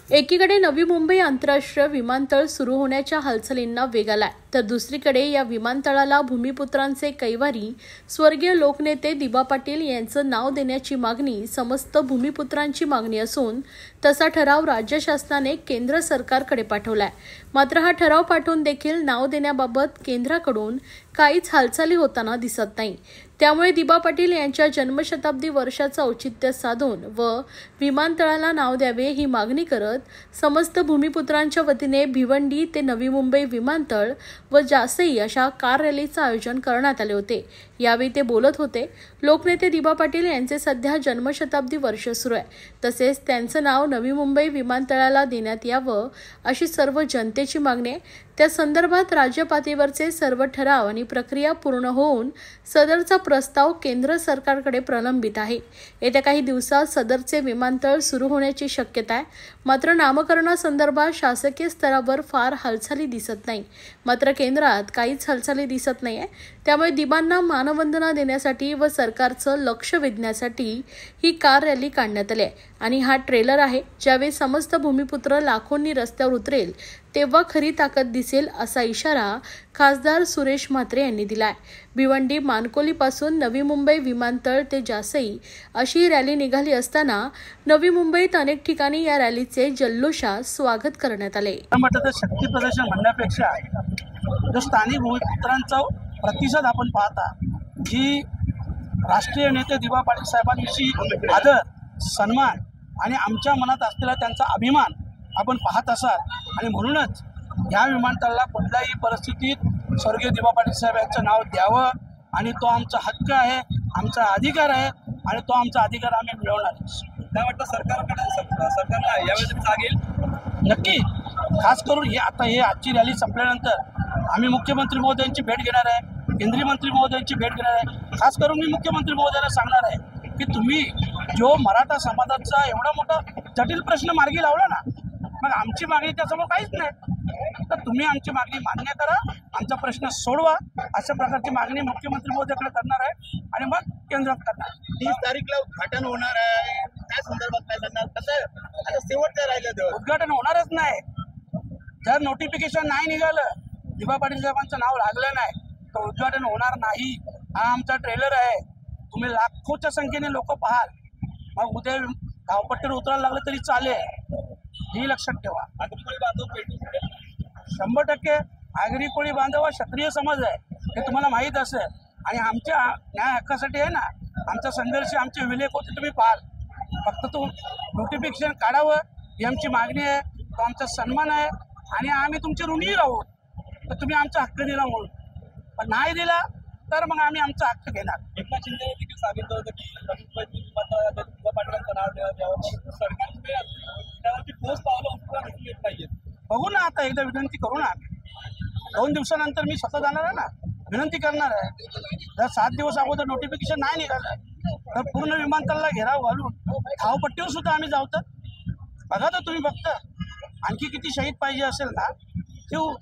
एकीकडे नवी मुंबई आंतरराष्ट्रीय विमानतळ सुरू होण्याच्या हालचालींना वेग आलाय, तर दुसरीकडे या विमानतळाला भूमिपुत्रांचे कैवारी स्वर्गीय लोकनेते दिबा पाटील यांचं नाव देण्याची मागणी समस्त भूमिपुत्रांची मागणी असून तसा ठराव राज्य शासनाने केंद्र सरकारकडे पाठवलाय। मात्र हा ठराव पाठवून देखील नाव देण्याबाबत केंद्राकडून काहीच हालचाली होताना दिसत नाही। त्यामुळे दिबा पाटील यांच्या जन्मशताब्दी वर्षाचं औचित्य साधून व विमानतळाला नाव द्यावे ही मागणी करत समस्त भूमिपुत्रांच्या वतीने भिवंडी ते नवी मुंबई विमानतळ व जासई अशा कार रॅलीचं आयोजन करण्यात आले होते। यावेळी ते बोलत होते। लोकनेते दिबा पाटील यांचे सध्या जन्मशताब्दी वर्ष सुरू आहे, तसेच त्यांचं नाव नवी मुंबई विमानतळाला देण्यात यावं अशी सर्व जनतेची मागणी आहे। त्या संदर्भात राज्य पातळीवरचे सर्व ठराव आणि प्रक्रिया पूर्ण होऊन सदरचा प्रस्ताव केंद्र सरकारकडे प्रलंबित आहे। येत्या काही दिवसात सदरचे विमानतळ सुरू होण्याची शक्यता आहे। मात्र नामकरणासंदर्भात शासकीय स्तरावर फार हालचाली दिसत नाही। मात्र केंद्रात काहीच हालचाली दिसत नाहीये। त्यामुळे दिबांना मानवंदना देण्यासाठी व सरकारचं लक्ष वेधण्यासाठी ही कार रॅली काढण्यात आली आहे आणि हा ट्रेलर आहे। ज्यावेळी समस्त भूमिपुत्र लाखोंनी रस्त्यावर उतरेल तेव्हा खरी ताकद दिसेल असा इशारा खासदार सुरेश म्हात्रे यांनी दिलाय। भिवंडी मानकोलीपासून नवी मुंबई विमानतळ ते जासई अशी रॅली निघाली असताना नवी मुंबईत अनेक ठिकाणी या रॅलीचे जल्लोषात स्वागत करण्यात आले। शक्ती प्रदर्शन म्हणण्यापेक्षा जो स्थानिक भूमिपुत्रांचा प्रतिसाद आपण पाहता, जी राष्ट्रीय नेते दिबा पाटील साहेबांविषयी आदर सन्मान आणि आमच्या मनात असलेला त्यांचा अभिमान आपण पाहत असाल आणि म्हणूनच या विमानतळाला कुठल्याही परिस्थितीत स्वर्गीय दिबा पाटील साहेब यांचं नाव द्यावं आणि तो आमचा हक्क आहे, आमचा अधिकार आहे आणि तो आमचा अधिकार आम्ही मिळवणार। काय वाटतं सरकारला यावेळी जागेल? नक्की, खास करून हे आजची रॅली संपल्यानंतर आम्ही मुख्यमंत्री महोदयांची भेट घेणार आहे, केंद्रीय मंत्री महोदयांची भेट घेणार आहे। खास करून मी मुख्यमंत्री महोदयांना सांगणार आहे की तुम्ही जो मराठा समाजाचा एवढा मोठा जटिल प्रश्न मार्गी लावला ना, मग आमची मागणी त्यासमोर काहीच नाही, तर तुम्ही आमची मागणी मान्य करा, आमचा प्रश्न सोडवा, अशा प्रकारची मागणी मुख्यमंत्री महोदयाकडे करणार आहे आणि मग केंद्रात करणार। 30 तारीखला उद्घाटन होणार आहे, त्या संदर्भात काय सांगणार? कसं आता शेवटचं राहिलं, उद्घाटन होणारच नाही। जर नोटिफिकेशन नाही निघालं, दिबा पाटील साहेबांचं नाव लागलं नाही, तर उद्घाटन होणार नाही। हा आमचा ट्रेलर आहे, तुम्ही लाखोच्या संख्येने लोक पाहाल, मग उद्या धावपट्टीवर उतरायला लागलं तरी चालेल, ही लक्षात ठेवा। 100% आगरी कोळी बांधव हा क्षत्रिय समाज आहे, हे तुम्हाला माहीत असेल आणि आमच्या न्याय हक्कासाठी आहे ना आमचा संघर्ष, आमचे विलेख होते, तुम्ही पाहाल। फक्त तो नोटिफिकेशन काढावं ही आमची मागणी आहे, तो आमचा सन्मान आहे आणि आम्ही तुमचे ऋणी राहू, तर तुम्ही आमचा हक्क दिला म्हणून, पण नाही दिला तर मग आम्ही आमचा हक्क घेणार। एकनाथ शिंदे देखील सांगितलं होतं की दिबा पाटलांचं नाव द्यावं, सरकारची ठोस पावलं उचलून येत नाहीये। बघू ना, आता एकदा विनंती करू ना, 2 दिवसानंतर मी स्वतः जाणार आहे ना, विनंती करणार आहे। जर 7 दिवस अगोदर नोटिफिकेशन नाही निघालं तर पूर्ण विमानतळाला घेराव घालून धावपट्टीवर सुद्धा आम्ही जाऊ। तर बघा, तर तुम्ही फक्त आणखी किती शहीद पाहिजे असेल ना, ठेवू।